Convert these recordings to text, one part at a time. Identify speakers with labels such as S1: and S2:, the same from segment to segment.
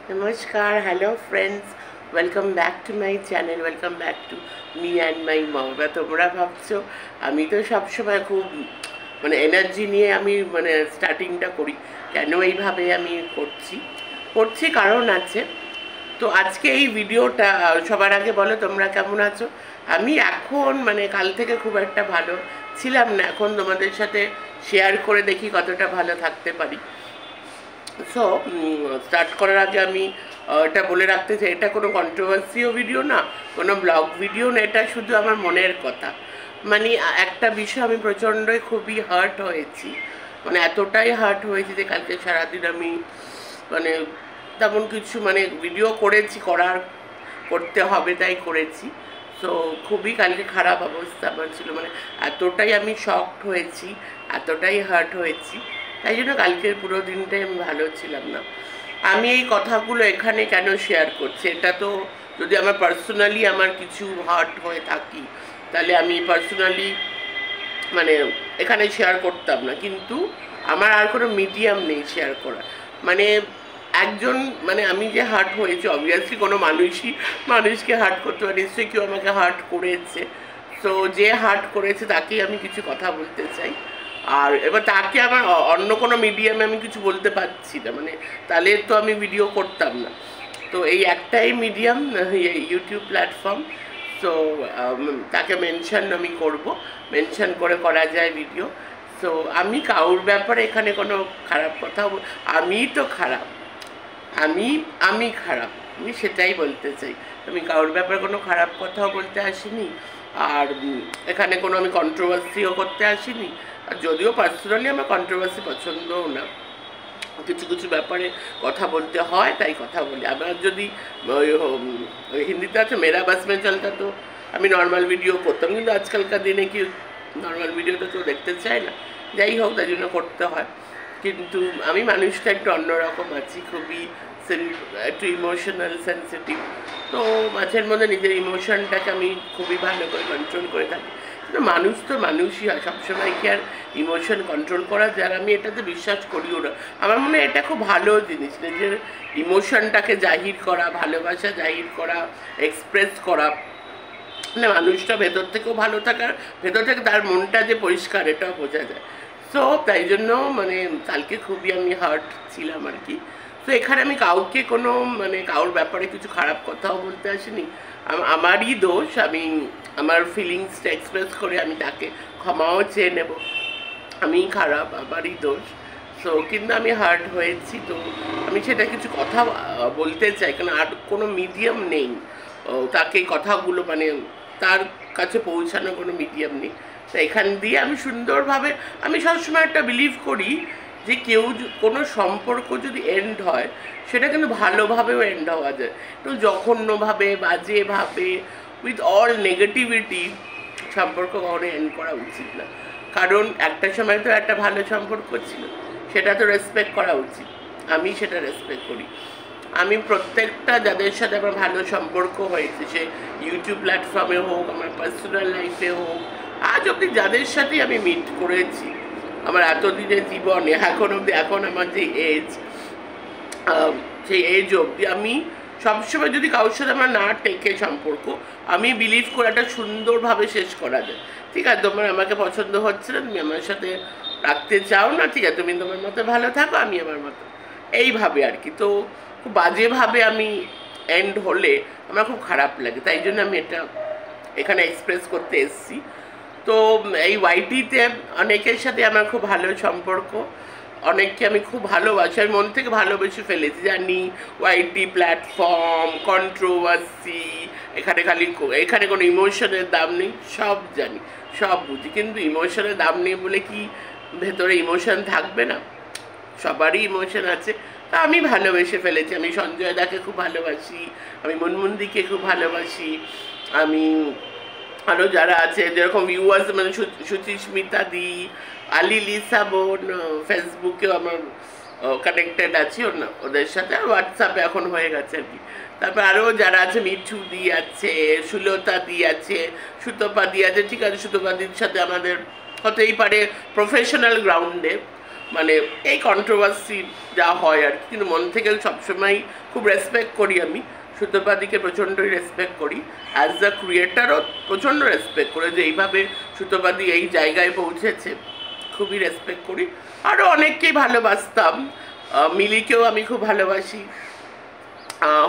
S1: Namaskar, hello friends, welcome back to my channel, welcome back to me and my mom. তোমরা ভাবছো আমি তো সবসময় খুব এনার্জি নিয়ে আমি স্টার্টিংটা করি, কেন এইভাবে আমি করছি কারণ আছে। তো আজকে এই ভিডিওটা সবার আগে বলো তোমরা কেমন আছো। আমি এখন কাল থেকে খুব একটা ভালো ছিলাম না, এখন তোমাদের সাথে শেয়ার করে দেখি কতটা ভালো থাকতে পারি। সো স্টার্ট করার আগে আমি এটা বলে রাখতে চাই, এটা কোনো কন্ট্রোভার্সিও ভিডিও না, কোনো ব্লগ ভিডিও না, এটা শুধু আমার মনের কথা। একটা বিষয় আমি প্রচণ্ডই খুবই হার্ট হয়েছি, এতটাই হার্ট হয়েছি যে কালকে সারাদিন আমি তেমন কিছু ভিডিও করেছি, করতে হবে তাই করেছি। সো খুবই কালকে খারাপ অবস্থা আমার ছিল, এতটাই আমি শকড হয়েছি, এতটাই হার্ট হয়েছি, তাই জন্য কালকের পুরো দিনটাই আমি ভালো ছিলাম না। আমি এই কথাগুলো এখানে কেন শেয়ার করছি, এটা তো যদি আমার পার্সোনালি আমার কিছু হার্ট হয়ে থাকি তাহলে আমি পার্সোনালি এখানে শেয়ার করতাম না, কিন্তু আমার আর কোনো মিডিয়াম নেই শেয়ার করা। একজন আমি যে হার্ট হয়েছি, অবভিয়াসলি কোনো মানুষকে হার্ট করতে পারে, নিশ্চয়ই কেউ আমাকে হার্ট করেছে। সো যে হার্ট করেছে তাকেই আমি কিছু কথা বলতে চাই, আর এবার তাকে আমার অন্য কোনো মিডিয়ামে আমি কিছু বলতে পারছি না, তাহলে তো আমি ভিডিও করতাম না। তো এই একটাই মিডিয়াম, ইউটিউব প্ল্যাটফর্ম। সো তাকে মেনশন আমি করব, মেনশন করে করা যায় ভিডিও। সো আমি কারোর ব্যাপারে এখানে কোনো খারাপ কথা, আমি তো খারাপ, আমি খারাপ, আমি সেটাই বলতে চাই। আমি কারোর ব্যাপারে কোনো খারাপ কথাও বলতে আসিনি, আর এখানে কোনো আমি কন্ট্রোভার্সিও করতে আসিনি। আর যদিও পার্সোনালি আমার কন্ট্রোভার্সি পছন্দও না, কিছু কিছু ব্যাপারে কথা বলতে হয় তাই কথা বলি। আমার যদি হিন্দিতে আছে মেরা বাস মে চলতা, তো আমি নর্মাল ভিডিও করতাম, কিন্তু আজকালকার দিনে কি নর্মাল ভিডিওটা কেউ দেখতে চায় না, যাই হোক তাই জন্য করতে হয়। কিন্তু আমি মানুষটা একটু অন্যরকম আছি, খুবই একটু ইমোশনাল সেন্সিটিভ। তো মাঝের মধ্যে নিজের ইমোশনটাকে আমি খুবই ভালো করে কন্ট্রোল করে থাকি। কিন্তু মানুষ তো মানুষই হয়, সবসময় কি আর ইমোশন কন্ট্রোল করা যায়? আমি এটাতে বিশ্বাস করিও না। আমার মনে হয় এটা খুব ভালো জিনিস, নিজের ইমোশনটাকে জাহির করা, ভালোবাসা জাহির করা, এক্সপ্রেস করা, মানুষটা ভেতর থেকেও ভালো থাকার, ভেতর থেকে তার মনটা যে পরিষ্কার এটাও বোঝা যায়। সো তাই জন্য কালকে খুবই আমি হার্ট ছিলাম আর কি। তো এখানে আমি কাউকে কোনো কারোর ব্যাপারে কিছু খারাপ কথাও বলতে আসিনি, আমারই দোষ, আমি আমার ফিলিংসটা এক্সপ্রেস করে আমি তাকে ক্ষমাও চেয়ে নেব, আমি খারাপ, আমারই দোষ। সো কিন্তু আমি হার্ট হয়েছি, তো আমি সেটা কিছু কথা বলতে চাই, কারণ আর কোনো মিডিয়াম নেই তাকে কথাগুলো তার কাছে পৌঁছানোর কোনো মিডিয়াম নেই। তো এখান দিয়ে আমি সুন্দরভাবে, আমি সবসময় একটা বিলিভ করি যে কোনো সম্পর্ক যদি এন্ড হয় সেটা কিন্তু ভালোভাবেও এন্ড হওয়া যায়, তো জঘন্যভাবে, বাজেভাবে, উইথ অল নেগেটিভিটি সম্পর্ক কখনো এন্ড করা উচিত না। কারণ একটা সময় তো একটা ভালো সম্পর্ক ছিল, সেটা তো রেসপেক্ট করা উচিত, আমি সেটা রেসপেক্ট করি। আমি প্রত্যেকটা যাদের সাথে আমার ভালো সম্পর্ক হয়েছে, সে ইউটিউব প্ল্যাটফর্মে হোক, আমার পার্সোনাল লাইফে হোক, আজ অবধি যাদের সাথেই আমি মিট করেছি আমার এতদিনের জীবনে, এখন আমার যে এজ, সেই এজ অবধি আমি সবসময় যদি কারোর সাথে আমার না টেকে সম্পর্ক, আমি বিলিভ করে একটা সুন্দরভাবে শেষ করা যায়। ঠিক আছে, তোমার আমাকে পছন্দ হচ্ছে না, তুমি আমার সাথে রাখতে চাও না, ঠিক আছে, তুমি তোমার মতো ভালো থাকো, আমি আমার মতো, এইভাবে আর কি। তো খুব বাজেভাবে আমি এন্ড হলে আমার খুব খারাপ লাগে, তাই জন্য আমি এটা এখানে এক্সপ্রেস করতে এসেছি। তো এই ওয়াইটিতে অনেকের সাথে আমার খুব ভালো সম্পর্ক, অনেককে আমি খুব ভালোবাসি, আমি মন থেকে ভালোবেসে ফেলেছি। জানি ওয়াইটি প্ল্যাটফর্ম, কন্ট্রোভার্সি, এখানে কোনো ইমোশনের দাম নেই, সব জানি, সব বুঝি, কিন্তু ইমোশনের দাম নেই বলে কি ভেতরে ইমোশন থাকবে না? সবারই ইমোশন আছে। তা আমি ভালোবেসে ফেলেছি, আমি সঞ্জয় দাকে খুব ভালোবাসি, আমি মুনমুনদিকে খুব ভালোবাসি, আমি আরও যারা আছে যেরকম ভিউয়ার্স, সুচিস্মিতা দি, আলি লিসা বোন, ফেসবুকেও আমার কানেক্টেড আছি ওদের সাথে, আর হোয়াটসঅ্যাপে এখন হয়ে গেছে আর কি। তারপর আরও যারা আছে, মিঠু দি আছে, সুলতা দি আছে, সুতপা দি আছে, ঠিক আছে, সুতপা দির সাথে আমাদের হতেই পারে প্রফেশনাল গ্রাউন্ডে, মানে এই কন্ট্রোভার্সি যা হয় আর কি, কিন্তু মন থেকে সবসময় খুব রেসপেক্ট করি আমি সুতোপাদিকে, প্রচণ্ডই রেসপেক্ট করি। অ্যাজ দ্য ক্রিয়েটারও প্রচণ্ড রেসপেক্ট করে যে এইভাবে সুতোপাদি এই জায়গায় পৌঁছেছে, খুবই রেসপেক্ট করি। আরও অনেককেই ভালোবাসতাম, মিলিকেও আমি খুব ভালোবাসি।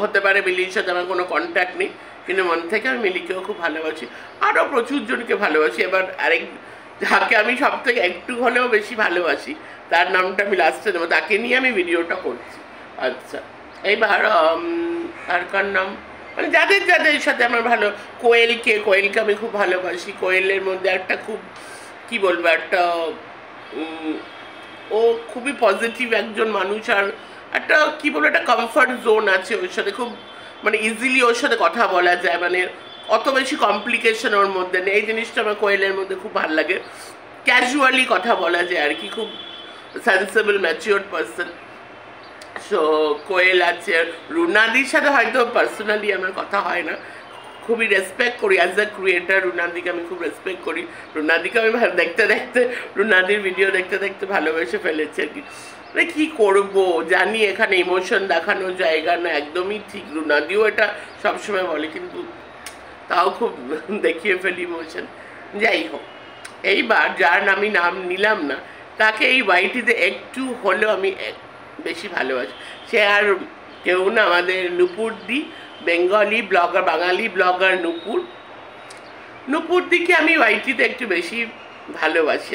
S1: হতে পারে মিলির সাথে আমার কোনো কন্ট্যাক্ট নেই, কিন্তু মন থেকে আমি মিলিকেও খুব ভালোবাসি। আরও প্রচুর জনকে ভালোবাসি। এবার আরেক যাকে আমি সব থেকে একটু হলেও বেশি ভালোবাসি, তার নামটা আমি লাস্টে দেবো, তাকে নিয়ে আমি ভিডিওটা করছি। আচ্ছা, এইবার আর কার নাম, মানে যাদের যাদের সাথে আমার ভালো, কোয়েলকে আমি খুব ভালোবাসি। কোয়েলের মধ্যে একটা খুব কি বলবো, একটা ও খুবই পজিটিভ একজন মানুষ, আর একটা কি বলবো, একটা কমফর্ট জোন আছে ওর সাথে, খুব মানে ইজিলি ওর সাথে কথা বলা যায়, মানে অত বেশি কমপ্লিকেশন ওর মধ্যে নেই। এই জিনিসটা আমার কোয়েলের মধ্যে খুব ভালো লাগে, ক্যাজুয়ালি কথা বলা যায় আর কি, খুব সেন্সেবল ম্যাচিওর পার্সন। সো কোয়েল আছে। রুনাদির সাথে হয়তো পার্সোনালি আমার কথা হয় না, খুবই রেসপেক্ট করি অ্যাজ আ ক্রিয়েটার। রুনাদিকে আমি খুব রেসপেক্ট করি। রুনাদিকে আমি দেখতে দেখতে, রুনাদির ভিডিও দেখতে দেখতে ভালোবেসে ফেলেছি আর কি। মানে কী করবো জানি, এখানে ইমোশন দেখানোর জায়গা না, একদমই ঠিক। রুনাদিও এটা সবসময় বলে, কিন্তু তাও খুব দেখিয়ে ফেলি ইমোশন। যাই হোক, এইবার যার আমি নাম নিলাম না, তাকে এই ওয়াইটিতে একটু হলেও আমি বেশি ভালোবাসি। সে আর কেউ না, আমাদের নুপুরদি, বেঙ্গলি ব্লগার, বাঙালি ব্লগার নুপুর দিকে আমি ওয়াইটিতে একটু বেশি ভালোবাসি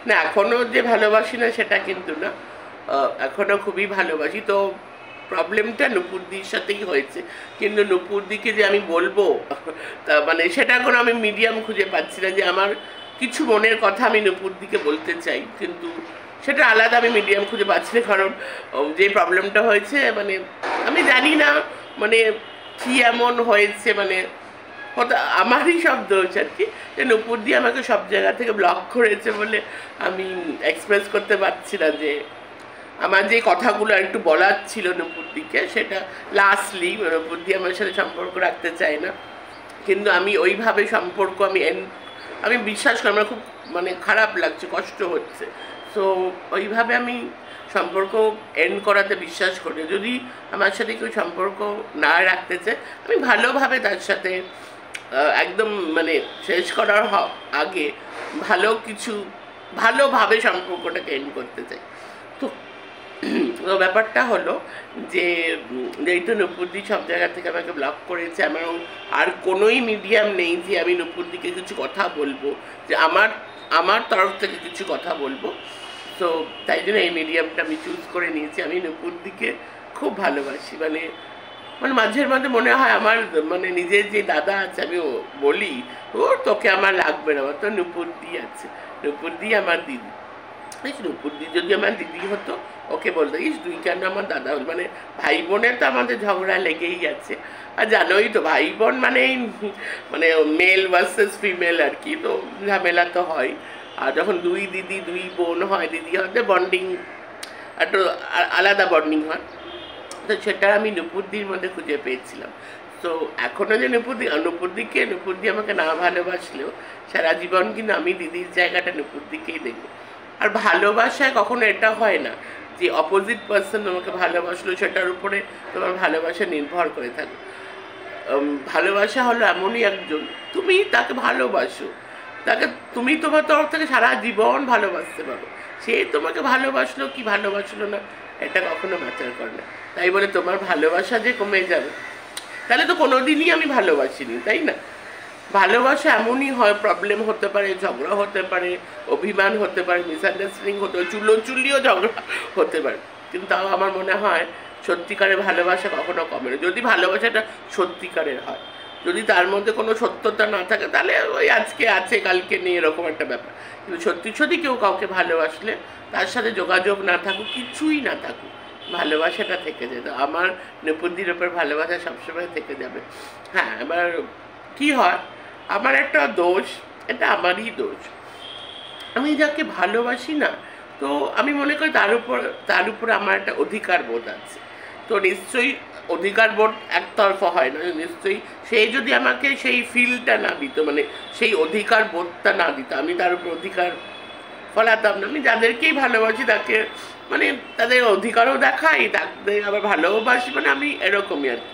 S1: না। এখনও যে ভালোবাসি না সেটা কিন্তু না, এখনও খুবই ভালোবাসি। তো প্রবলেমটা নুপুরদির সাথেই হয়েছে, কিন্তু নুপুরদিকে যে আমি বলবো তা মানে সেটা এখন আমি মিডিয়াম খুঁজে পাচ্ছি না, যে আমার কিছু মনের কথা আমি নুপুরদিকে বলতে চাই, কিন্তু সেটা আলাদা আমি মিডিয়াম খুঁজে পাচ্ছি না। কারণ যে প্রবলেমটা হয়েছে, মানে আমি জানি না মানে কী এমন হয়েছে, মানে আমারই সব দোষ আর কি, যে নুপুরদি আমাকে সব জায়গা থেকে ব্লক করেছে বলে আমি এক্সপ্রেস করতে পারছি না যে আমার যে কথাগুলো একটু বলার ছিল নুপুরদিকে, সেটা লাস্টলি নুপুরদি আমার সাথে সম্পর্ক রাখতে চায় না, কিন্তু আমি ওইভাবে সম্পর্ক আমি বিশ্বাস করি, আমার খুব মানে খারাপ লাগছে, কষ্ট হচ্ছে। সো ওইভাবে আমি সম্পর্ক এন্ড করাতে বিশ্বাস করি। যদি আমার সাথে কেউ সম্পর্ক না রাখতে চায়, আমি ভালোভাবে তার সাথে একদম মানে শেষ করার আগে ভালোভাবে সম্পর্কটাকে এন্ড করতে চাই। তো ব্যাপারটা হলো যে যেহেতু নুপুরদি সব জায়গা থেকে আমাকে ব্লক করেছে, আমার আর কোনোই মিডিয়াম নেই যে আমি নুপুরদিকে কিছু কথা বলবো, যে আমার তরফ থেকে কিছু কথা বলবো। তো তাই জন্য এই মিডিয়ামটা আমি চুজ করে নিয়েছি। আমি নুপুরদিকে খুব ভালোবাসি, মানে মাঝের মধ্যে মনে হয় আমার মানে নিজের যে দাদা আছে, আমি বলি ও তোকে আমার লাগবে না, আমার তো নুপুরদি আছে, নুপুরদি আমার দিদি। নুপুরদি যদি আমার দিদি হতো, ওকে বলতো তুই কেন আমার দাদা হল। মানে ভাই বোনের তো আমাদের ঝগড়া লেগেই আছে, আর জানোই তো ভাই বোন মানে মেল ভার্সেস ফিমেল আর কি, তো ঝামেলা তো হয়। আর যখন দুই দিদি দুই বোন হয়, দিদি হতে বন্ডিং একটু আলাদা বন্ডিং হয়, তো সেটা আমি নুপুরদির মধ্যে খুঁজে পেয়েছিলাম। তো এখনও যে নুপুরদি আমাকে না ভালোবাসলেও সারা জীবন কিন্তু আমি দিদির জায়গাটা নুপুরদিকেই দেখবো। আর ভালোবাসায় কখনো এটা হয় না যে অপোজিট পার্সন তোমাকে ভালোবাসলো সেটার উপরে তোমার ভালোবাসা নির্ভর করে থাকে। ভালোবাসা হলো এমনই একজন, তুমি তাকে ভালোবাসো, তাকে তুমি তোমার তরফ থেকে সারা জীবন ভালোবাসতে পারো। সে তোমাকে ভালোবাসলো কি ভালোবাসলো না, এটা কখনো ম্যাটার করে না। তাই বলে তোমার ভালোবাসা যে কমে যাবে, তাহলে তো কোনোদিনই আমি ভালোবাসিনি, তাই না? ভালোবাসা এমনই হয়, প্রবলেম হতে পারে, ঝগড়া হতে পারে, অভিমান হতে পারে, মিসআন্ডারস্ট্যান্ডিং হতে পারে, চুল্লিও ঝগড়া হতে পারে, কিন্তু তাও আমার মনে হয় সত্যিকারের ভালোবাসা কখনো কমে না, যদি ভালোবাসাটা সত্যিকারের হয়। যদি তার মধ্যে কোনো সত্যতা না থাকে, তাহলে ওই আজকে আছে কালকে নেই, এরকম একটা ব্যাপার। কিন্তু সত্যি সত্যি কেউ কাউকে ভালোবাসলে তার সাথে যোগাযোগ না থাকুক, কিছুই না থাকুক, ভালোবাসাটা থেকে যেত। আমার নুপুরদির ওপর ভালোবাসা সবসময় থেকে যাবে। হ্যাঁ, এবার কী হয়, আমার একটা দোষ, এটা আমারই দোষ, আমি যাকে ভালোবাসি না, তো আমি মনে করি তার উপর আমার একটা অধিকার বোধ আছে। তো নিশ্চয়ই অধিকার বোধ একতরফা হয় না, নিশ্চয়ই সে যদি আমাকে সেই ফিলটা না দিত, মানে সেই অধিকার বোধটা না দিত, আমি তার উপর অধিকার ফলাতাম না। আমি যাদেরকেই ভালোবাসি তাকে মানে তাদের অধিকারও দেখাই, তাদের আবার ভালোবাসি, মানে আমি এরকমই আর কি।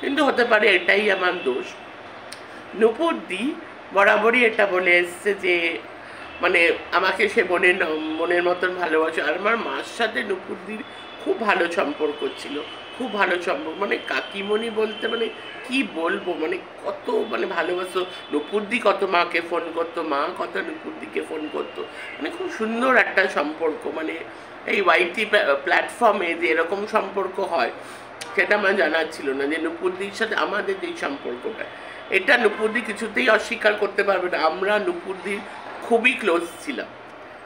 S1: কিন্তু হতে পারে এটাই আমার দোষ। নূপুরদি বরাবরই এটা বলে এসছে যে মানে আমাকে সে মনের মতন ভালোবাসে। আর আমার মার সাথে নূপুরদির খুব ভালো সম্পর্ক ছিল, খুব ভালো সম্পর্ক, মানে কাকিমণি বলতে মানে কি বলবো, মানে কত মানে ভালোবাসো। নূপুরদি কত মাকে ফোন করতো, মা কত নূপুরদিকে ফোন করতো, মানে খুব সুন্দর একটা সম্পর্ক। মানে এই ওয়াইটি প্ল্যাটফর্মে যে এরকম সম্পর্ক হয় সেটা আমার জানা ছিল না, যে নূপুরদির সাথে আমাদের যেই সম্পর্কটা, এটা নূপুরদি কিছুতেই অস্বীকার করতে পারবে না। আমরা নূপুরদির খুবই ক্লোজ ছিলাম।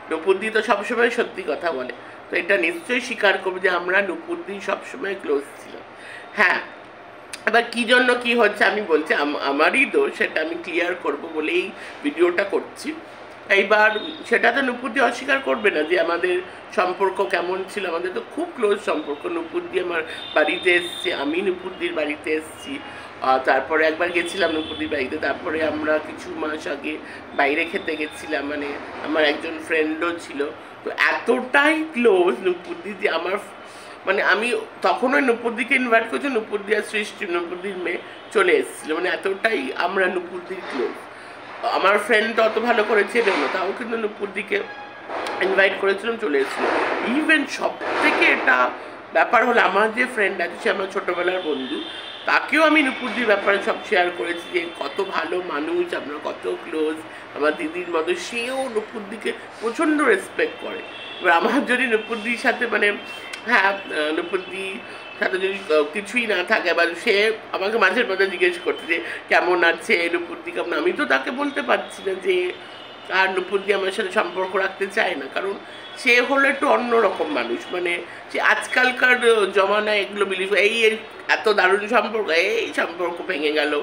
S1: নূপুরদি তো সবসময় সত্যি কথা বলে, তো এটা নিশ্চয়ই স্বীকার করবে যে আমরা নূপুরদি সবসময় ক্লোজ ছিলাম। হ্যাঁ, এবার কী জন্য কী হচ্ছে আমি বলছি, আমারই দোষ, সেটা আমি ক্লিয়ার করব বলেই ভিডিওটা করছি। এইবার সেটা তো নূপুরদি অস্বীকার করবে না যে আমাদের সম্পর্ক কেমন ছিল। আমাদের তো খুব ক্লোজ সম্পর্ক। নূপুরদি আমার বাড়িতে এসছে, আমি নূপুরদির বাড়িতে এসছি, তারপরে একবার গেছিলাম নূপুরদির বাড়িতে, তারপরে আমরা কিছু মাস আগে বাইরে খেতে গেছিলাম, মানে আমার একজন ফ্রেন্ডও ছিল। তো এতটাই ক্লোজ নূপুরদি যে আমার মানে আমি তখন ওই নূপুরদিকে ইনভাইট করছি, নূপুরদি আর সৃষ্টি নূপুরদির মেয়ে চলে এসেছিলো, মানে এতটাই আমরা নূপুরদির ক্লোজ। আমার ফ্রেন্ড অত ভালো করে চেনে না, তাও কিন্তু নূপুরদিকে ইনভাইট করেছিলাম, চলে এসেছিলো। ইভেন সব থেকে এটা ব্যাপার হলো, আমার যে ফ্রেন্ড আছে সে আমার ছোটোবেলার বন্ধু, তাকেও আমি নূপুরদির ব্যাপারে সব শেয়ার করেছি যে কত ভালো মানুষ, আমরা কত ক্লোজ, আমার দিদির মতো। সেও নূপুরদিকে প্রচণ্ড রেসপেক্ট করে। এবার আমার যদি নূপুরদির সাথে মানে হ্যাঁ নূপুরদির সাথে যদি কিছুই না থাকে, বা সে আমাকে মাঝে মাঝে জিজ্ঞেস করছে যে কেমন আছে নূপুরদি, কেমন, আমি তো তাকে বলতে পারছি না যে আর নূপুরদি আমার সাথে সম্পর্ক রাখতে চায় না, কারণ সে হলো একটু অন্যরকম মানুষ। মানে সে আজকালকার জমানায় এগুলো বিলিভ, এই এত দারুণ সম্পর্ক, এই সম্পর্ক ভেঙে গেল,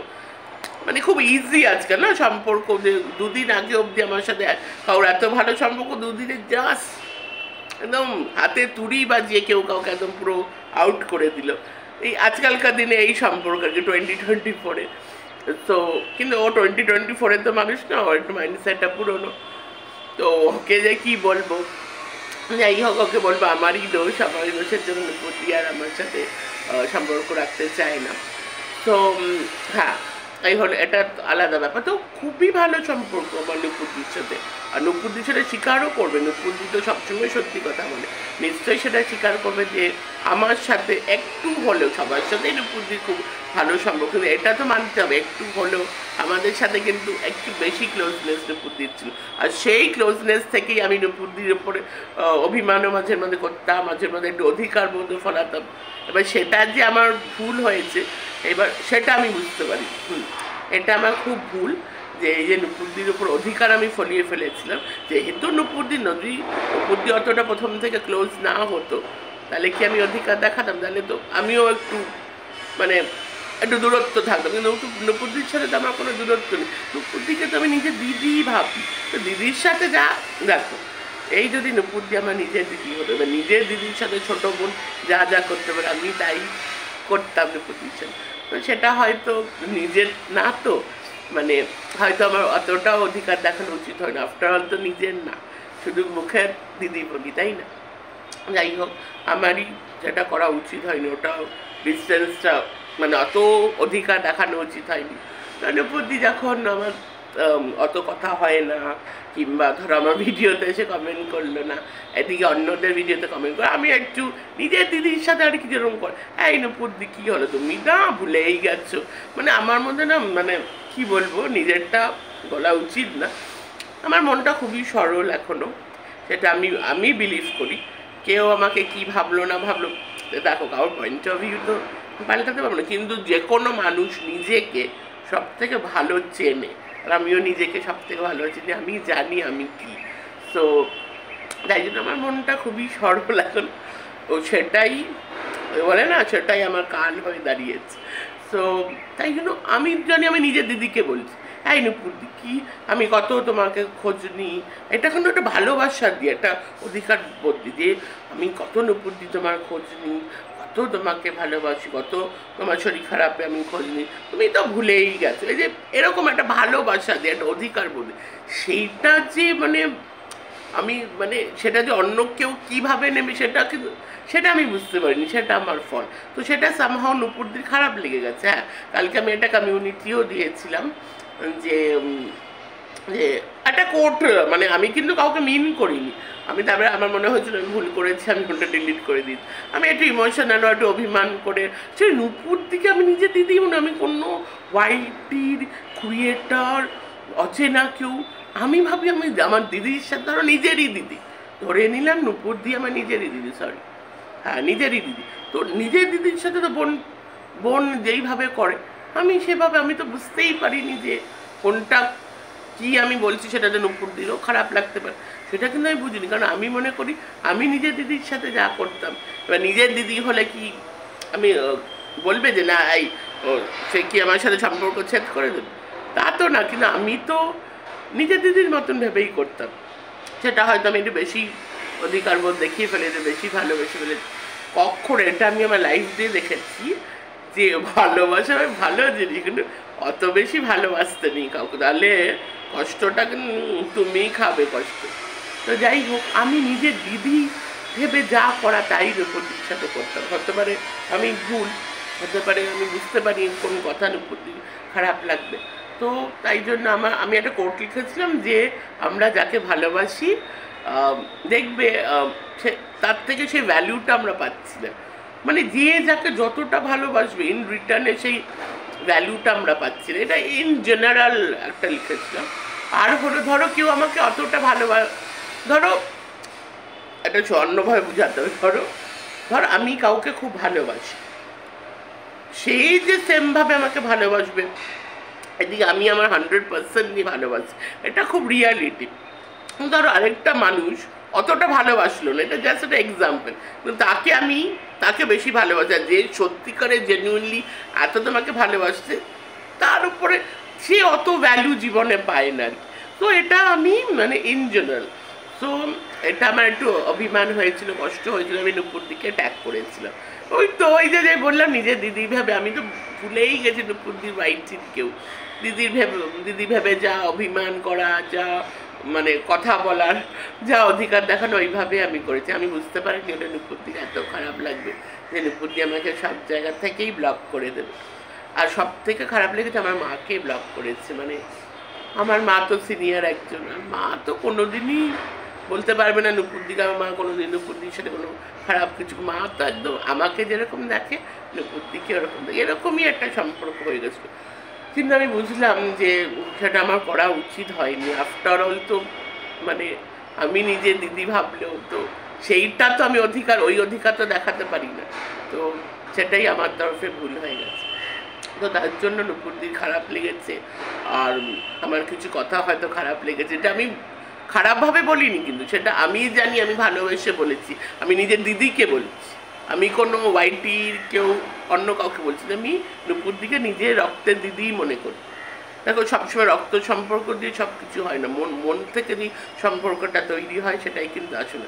S1: মানে খুব ইজি আজকাল না সম্পর্ক। যে দুদিন আগে অবধি আমার সাথে কারোর এত ভালো সম্পর্ক, দুদিনে জাস্ট একদম হাতে তুড়ি বাজিয়ে কেউ কাউকে একদম পুরো আউট করে দিল। এই আজকালকার দিনে এই সম্পর্ক আর কি 2024-এ। তো কিন্তু ও 2024-এর তো মানুষ না, ওর একটু মাইন্ডসেটটা পুরোনো। তো ওকে যে কী বলবো, যাই হোক ওকে বলবো আমারই দোষ, আমারই দোষের জন্য নূপুরদি আর আমার সাথে সম্পর্ক রাখতে চায় না। তো হ্যাঁ, এই হলো, এটা আলাদা ব্যাপার। তো খুবই ভালো সম্পর্ক আমার নূপুরদির সাথে, আর নূপুরদি সেটা স্বীকারও করবে। নূপুরদি তো সবসময় সত্যি কথা বলে, নিশ্চয়ই সেটা স্বীকার করবে যে আমার সাথে একটু হলেও, সবার সাথেই নূপুরদির খুব ভালো সম্পর্ক, কিন্তু এটা তো মানতে হবে একটু হলেও আমাদের সাথে কিন্তু একটু বেশি ক্লোজনেস নূপুরদির ছিল। আর সেই ক্লোজনেস থেকেই আমি নূপুরদির ওপরে অভিমানও মাঝে মাঝে করতাম, মাঝে মাঝে একটু অধিকার বোধ ফলাতাম। এবার সেটা যে আমার ভুল হয়েছে, এবার সেটা আমি বুঝতে পারি, এটা আমার খুব ভুল যে এই যে নূপুরদির ওপর অধিকার আমি ফলিয়ে ফেলেছিলাম। যেহেতু নূপুরদি অতটা প্রথম থেকে ক্লোজ না হতো, তাহলে কি আমি অধিকার দেখাতাম? তাহলে তো আমিও একটু মানে একটু দূরত্ব থাকতাম। কিন্তু নূপুরদির সাথে তো আমার কোনো দূরত্ব নেই, নূপুরদিকে তো আমি নিজের দিদি ভাবি। তো দিদির সাথে যা দেখো, এই যদি নূপুরদি আমার নিজের দিদি হতো, বা নিজের দিদির সাথে ছোটো বোন যা যা করতে পারে আমি তাই করতাম নূপুরদির সাথে। তো সেটা হয়তো নিজের না, তো মানে হয়তো আমার অতটাও অধিকার দেখানো উচিত হয় না। আফটার অল তো নিজের না, শুধু মুখের দিদি বলি, তাই না? যাই হোক, আমারই যেটা করা উচিত হয়নি, ওটাও ডিস্টেন্সটা মানে অত অধিকার দেখানো উচিত হয়নি। নূপুরদি যখন আমার অত কথা হয় না, কিংবা ধরো আমার ভিডিওতে এসে কমেন্ট করলো না, এদিকে অন্যদের ভিডিওতে কমেন্ট করে, আমি একটু নিজের দিদির সাথে আর কি যেরকম করে, এই নূপুরদি কী হলো, তুমি না ভুলেই গেছো। মানে আমার মধ্যে না মানে কি বলবো, নিজেরটা বলা উচিত না। আমার মনটা খুবই সরল এখনও, সেটা আমি বিলিভ করি। কেউ আমাকে কি ভাবলো না ভাবলো, দেখো কারোর পয়েন্ট অফ ভিউ তো পাল্টাতে পারবো না, কিন্তু যে কোনো মানুষ নিজেকে সব থেকে ভালো চেনে, আর আমিও নিজেকে সব থেকে ভালো চিনি, আমি জানি আমি কি। সো তাই জন্য আমার মনটা খুবই সরল এখন, ও সেটাই বলে না, সেটাই আমার কান হয়ে দাঁড়িয়েছে। সো তাই জন্য আমি জানি, আমি নিজের দিদিকে বলছি, এই নূপুরদি কি আমি কত তোমাকে খোঁজ নিই, এটা কিন্তু একটা ভালোবাসা দিয়ে, একটা অধিকার বোধ দিয়ে আমি কত নূপুরদি তোমার খোঁজ নিই, কত তোমাকে ভালোবাসি, কত তোমার শরীর খারাপে আমি খোঁজ নিই, তুমি তো ভুলেই গেছো। এই যে এরকম একটা ভালোবাসা দিয়ে, একটা অধিকার বোধ, সেইটা যে মানে আমি মানে সেটা যে অন্য কেউ কীভাবে নেবে সেটা আমি বুঝতে পারিনি, সেটা আমার ফল। তো সেটা সামহাও নুপুরদির খারাপ লেগে গেছে। হ্যাঁ, কালকে আমি একটা কমিউনিটিও দিয়েছিলাম যে যে একটা কোর্ট, মানে আমি কিন্তু কাউকে মিন করিনি, আমি তারপরে আমার মনে হয়েছিল আমি ভুল করেছি, আমি ফোনটা ডিলিট করে দিই। আমি একটু ইমোশনাল, একটু অভিমান করে সেই নুপুর দিকে আমি নিজে দিদি, মানে আমি কোনো ওয়াইটির ক্রিয়েটার অচেনা কেউ, আমি ভাবি আমি আমার দিদির সাথে, ধরো নিজেরই দিদি ধরে নিলাম, নুপুর দিয়ে আমার নিজেরই দিদি, সরি হ্যাঁ নিজেরই দিদি, তো নিজের দিদির সাথে তো বোন বোন যেইভাবে করে আমি সেভাবে, আমি তো বুঝতেই পারিনি যে কোনটা কি আমি বলছি সেটা যেন নুপুর দিলেও খারাপ লাগতে পারে, সেটা কিন্তু আমি বুঝিনি। কারণ আমি মনে করি আমি নিজের দিদির সাথে যা করতাম, এবার নিজের দিদি হলে কি আমি বলবে যে না এই সে কি আমার সাথে সম্পর্ক ছেদ করে দেবে, তা তো না। কিন্তু আমি তো নিজের দিদির মতন ভেবেই করতাম, সেটা হয়তো আমি একটু বেশি অধিকার বোধ দেখিয়ে ফেলেছি, বেশি ভালোবেসে ফেলেছি। কখন এটা আমি আমার লাইফ দিয়ে দেখেছি যে ভালোবাসা ভালো জিনিস, কিন্তু অত বেশি ভালোবাসতে নেই কাউকে, তাহলে কষ্টটা তুমিই খাবে কষ্ট। তো যাই হোক, আমি নিজের দিদি ভেবে যা করা তাই নুপুরদির সাথে করতাম। হতে পারে আমি ভুল, হতে পারে আমি বুঝতে পারি কোন কথা নুপুরদি খারাপ লাগবে। তো তাই জন্য আমি একটা কোর্ট লিখেছিলাম যে আমরা যাকে ভালোবাসি দেখবে তার থেকে সেই ভ্যালুটা আমরা পাচ্ছি না, মানে যে যাকে যতটা ভালোবাসবে ইন রিটার্নে সেই ভ্যালুটা আমরা পাচ্ছি না, এটা ইন জেনারেল একটা লিখেছিলাম। আর হলো ধরো কেউ আমাকে অতটা ধরো একটা অন্যভাবে বুঝাতে হবে, ধরো আমি কাউকে খুব ভালোবাসি, সেই যে সেমভাবে আমাকে ভালোবাসবে, এদিকে আমি আমার 100% নিয়ে ভালোবাসি, এটা খুব রিয়ালিটি। ধরো আরেকটা মানুষ অতটা ভালোবাসলো না, এটা জাস্ট একটা এক্সাম্পল, কিন্তু তাকে বেশি ভালোবাসে, যে সত্যিকারে জেনুইনলি এত তোমাকে ভালোবাসছে, তার উপরে সে অত ভ্যালু জীবনে পায় না। তো এটা আমি মানে ইন জেনারেল, সো এটা আমার একটু অভিমান হয়েছিল, কষ্ট হয়েছিল, আমি নুপুর দিকে ট্যাগ করেছিলাম। ওই যে বললাম নিজের দিদি ভেবে, আমি তো ভুলেই গেছি নুপুরদির ওয়াইটির কেউ, দিদি ভেবে যা অভিমান করা, যা মানে কথা বলার যা অধিকার দেখানো, ওইভাবে আমি করেছি। আমি বুঝতে পারিনি ওটা নুপুরদির এত খারাপ লাগবে যে নুপুরদি আমাকে সব জায়গা থেকেই ব্লক করে দেবে। আর সব থেকে খারাপ লেগেছে আমার মাকে ব্লক করেছে, মানে আমার মা তো সিনিয়র একজন, আর মা তো কোনোদিনই বলতে পারবে না নুপুরদিকে, আমার মা কোনোদিন নুপুরদির সাথে কোনো খারাপ কিছু, মা তো একদম আমাকে যেরকম দেখে নুপুরদিকে ওরকম দেখে, এরকমই একটা সম্পর্ক হয়ে গেছিলো। কিন্তু আমি বুঝলাম যে সেটা আমার করা উচিত হয়নি। আফটার অল তো মানে আমি নিজে দিদি ভাবলেও তো সেইটা তো আমি ওই অধিকার তো দেখাতে পারি না, তো সেটাই আমার তরফে ভুল হয়ে গেছে। তো তার জন্য নুপুরদির খারাপ লেগেছে, আর আমার কিছু কথা হয়তো খারাপ লেগেছে, এটা আমি খারাপভাবে বলিনি, কিন্তু সেটা আমি জানি আমি ভালোবেসে বলেছি, আমি নিজের দিদিকে বলেছি, আমি কোনো ওয়াইটির কেউ অন্য কাউকে বলছি না, আমি নুপুরদিকে নিজের রক্তের দিদিই মনে করি। দেখো সবসময় রক্ত সম্পর্ক দিয়ে সব কিছু হয় না, মন থেকে যে সম্পর্কটা তৈরি হয় সেটাই কিন্তু আসলে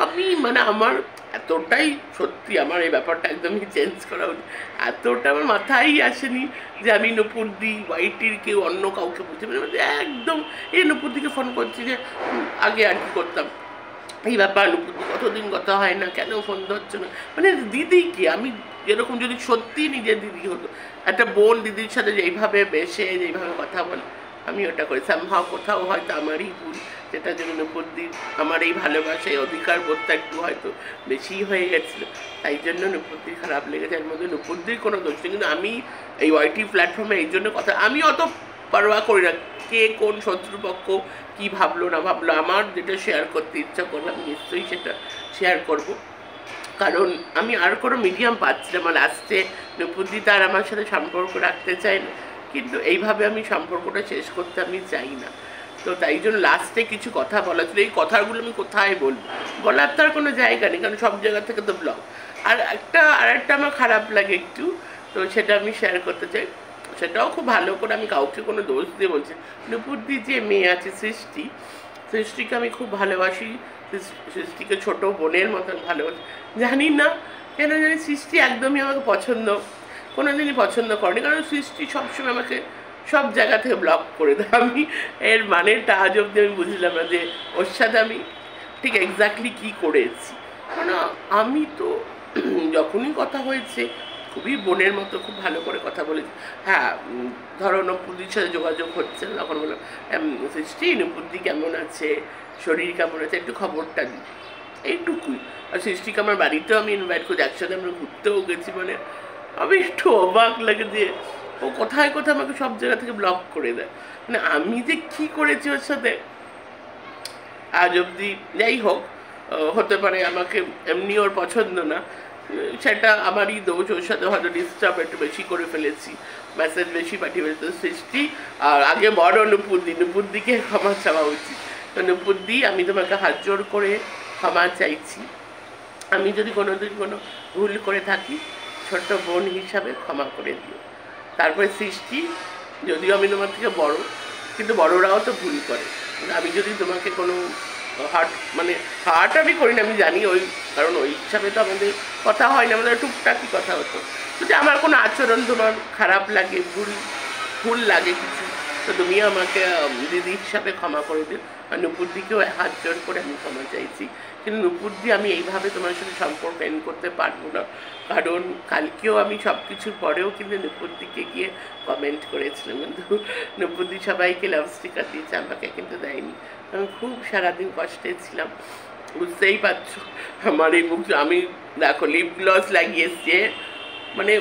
S1: আমি মানে আমার এতটাই সত্যি আমার এই ব্যাপারটা একদমই চেঞ্জ করা উচিত, এতটা আমার মাথায় আসেনি যে আমি নুপুরদি ওয়াইটির কেউ অন্য কাউকে বলছি, মানে একদম এই নুপুরদিকে ফোন করছি যে আগে আর কি করতাম এই ব্যাপার, নুপুরদি কতদিন কথা হয় না, কেন ফোন ধরছে না, মানে দিদি কি আমি যেরকম যদি সত্যি নিজের দিদি হতো, একটা বোন দিদির সাথে যেইভাবে বেসে যেইভাবে কথা বলে আমি ওটা করি, সামহাও কোথাও হয়তো আমারই ভুল, যেটা জন্য নুপুরদির আমার এই ভালোবাসায় অধিকার বোধটা একটু হয়তো বেশি হয়ে গেছিলো, তাই জন্য নুপুরদির খারাপ লেগেছে। এর মধ্যে নুপুরদির কোনো দোষ নেই, কিন্তু আমি এই ওয়াইটি প্ল্যাটফর্মে এই জন্য কথা, আমি অত পারোয়া করি না কে কোন শত্রুপক্ষ কী ভাবলো না ভাবলো, আমার যেটা শেয়ার করতে ইচ্ছা করবো আমি নিশ্চয়ই সেটা শেয়ার করব, কারণ আমি আর কোনো মিডিয়াম পাচ্ছি না। আমার লাস্টে নুপুরদি তার আমার সাথে সম্পর্ক রাখতে চাই না, কিন্তু এইভাবে আমি সম্পর্কটা শেষ করতে আমি চাই না, তো তাই জন্য লাস্টে কিছু কথা বলা ছিল, এই কথাগুলো আমি কোথায় বলবো, বলার তার কোনো জায়গা নেই, কারণ সব জায়গা থেকে তো ব্লগ। আর একটা আমার খারাপ লাগে একটু, তো সেটা আমি শেয়ার করতে চাই, সেটাও খুব ভালো করে আমি কাউকে কোনো দোষ দিয়ে বলছি। নুপুরদি যে মেয়ে আছে সৃষ্টিকে আমি খুব ভালোবাসি, সৃষ্টিকে ছোটো বোনের মতন ভালোবাসি, জানি না কেন জানি সৃষ্টি একদমই আমাকে কোনো দিনই পছন্দ করেনি, কারণ সৃষ্টি সবসময় আমাকে সব জায়গা থেকে ব্লক করে দেয়। আমি এর মানেটা আজ অব্দি আমি বুঝলাম না যে ওর সাথে আমি ঠিক এক্স্যাক্টলি কী করেছি। মানে আমি তো যখনই কথা হয়েছে খুবই বোনের মতো খুব ভালো করে কথা বলেছি। হ্যাঁ, ধরো নপুদির সাথে যোগাযোগ হচ্ছে না, তখন বললাম সৃষ্টি নপুদি কেমন আছে, শরীর কেমন আছে, একটু খবরটা দিই, এইটুকুই। আর সৃষ্টিকে আমার বাড়িতেও আমি ইনভাইট করি, একসাথে আমরা ঘুরতেও গেছি। মানে আমি একটু অবাক লাগে যে ও কোথায় কোথায় আমাকে সব জায়গা থেকে ব্লক করে দেয়। মানে আমি যে কী করেছি ওর সাথে আজ অবধি, যাই হোক, হতে পারে আমাকে এমনি ওর পছন্দ না, সেটা আমারই দোষ। ওর সাথে হয়তো ডিস্টার্ব একটু বেশি করে ফেলেছি, মেসেজ বেশি পাঠিয়ে ফেলেছি। সৃষ্টি আর আগে বড় নুপুরদিকে ক্ষমা চাওয়া উচিত। তো নুপুরদি, আমি তোমাকে হাত জোর করে ক্ষমা চাইছি। আমি যদি কোনোদিন কোনো ভুল করে থাকি ছোট্ট বোন হিসাবে ক্ষমা করে দিও। তারপরে সৃষ্টি, যদিও আমি তোমার থেকে বড়, কিন্তু বড়রাও তো ভুল করে। আমি যদি তোমাকে কোনো হার্ট আমি করি না, আমি জানি, ওই কারণ ওই হিসাবে তো আমাদের কথা হয় না, আমাদের টুকটাকি কথা হতো। যদি আমার কোনো আচরণ তোমার খারাপ লাগে, ভুল লাগে কিছু, তো তুমি আমাকে দিদি হিসাবে ক্ষমা করে দিও। আর নুপুরদিকেও হাত জোর করে আমি ক্ষমা চাইছি। কিন্তু নুপুরদি, আমি এইভাবে তোমার সাথে সম্পর্ক এন্ড করতে পারবো না, কারণ কালকেও আমি সব কিছুর পরেও কিন্তু নুপুরদিকে গিয়ে কমেন্ট করেছিলাম, কিন্তু নুপুরদি সবাইকে লাভ স্টিকার দিয়েছে, আমাকে কিন্তু দেয়নি। আমি খুব সারাদিন কষ্টে ছিলাম, বুঝতেই পারছো। আমার এই মুখ, আমি দেখো লিপ গ্লস লাগিয়েছে, মানে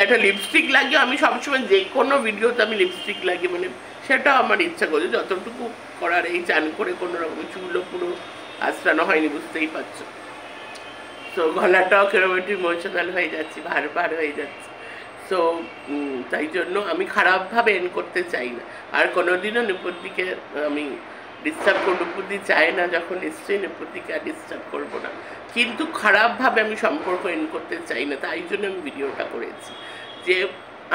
S1: একটা লিপস্টিক লাগিয়ে আমি সবসময় যে কোনো ভিডিওতে আমি লিপস্টিক লাগিয়ে, মানে সেটা আমার ইচ্ছা করছে যতটুকু করার। এই চান করে কোনো রকম চুলও পুরো আঁচড়ানো হয়নি, বুঝতেই পারছো। তো গলাটাও কেরম একটু ইমোশনাল হয়ে যাচ্ছে, ভার হয়ে যাচ্ছে। সো তাই জন্য আমি খারাপভাবে এন্ড করতে চাই না। আর কোনোদিনও নুপুরদিকে আমি ডিস্টার্ব করবো, নুপুরদি চায় না যখন, নিশ্চয়ই নুপুরদিকে আর ডিস্টার্ব করবো না। কিন্তু খারাপভাবে আমি সম্পর্ক এন্ড করতে চাই না, তাই জন্য আমি ভিডিওটা করেছি যে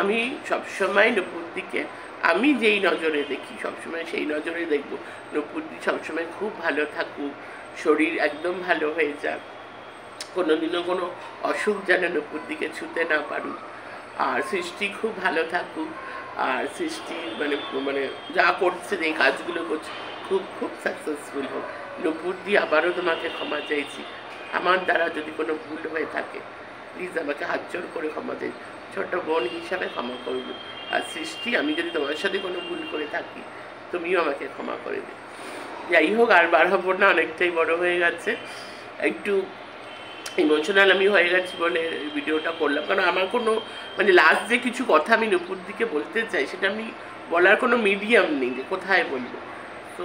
S1: আমি সবসময় নুপুরদিকে আমি যেই নজরে দেখি সবসময় সেই নজরে দেখবো। নুপুরদি সবসময় খুব ভালো থাকুক, শরীর একদম ভালো হয়ে যাক, কোনোদিনও কোনো অসুখ যেন নুপুরদিকে ছুতে না পারুক। আর সৃষ্টি খুব ভালো থাকুক, আর সৃষ্টি মানে যা করছে, যে কাজগুলো করছে, খুব খুব সাকসেসফুল হোক। নুপুরদি, আবারও তোমাকে ক্ষমা চাইছি, আমার দ্বারা যদি কোনো ভুল হয়ে থাকে প্লিজ আমাকে হাত জোর করে ক্ষমা চাই, ছোট বোন হিসাবে ক্ষমা করবো। আর সৃষ্টি, আমি যদি তোমার সাথে কোনো ভুল করে থাকি তুমিও আমাকে ক্ষমা করে দিও। যাই হোক, আর বাড়াবো না, অনেকটাই বড় হয়ে গেছে, একটু ইমোশনাল আমি হয়ে গেছি বলে ভিডিওটা করলাম। কারণ আমার কোনো লাস্ট যে কিছু কথা আমি নুপুরদিকে বলতে চাই, সেটা আমি বলার কোনো মিডিয়াম নেই যে কোথায় বলবো, তো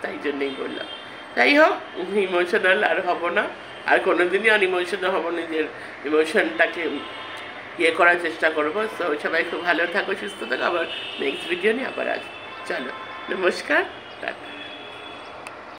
S1: তাই জন্যেই বললাম। যাই হোক, ইমোশনাল আর হব না, আর কোনো দিনই আর ইমোশনাল হবো, নিজের ইমোশনটাকে ইয়ে করার চেষ্টা করবো। তো সবাই খুব ভালো থাকো, সুস্থ থাকো, আবার নেক্সট ভিডিও নিয়ে আবার আসবো। চলো, নমস্কার, টাটা।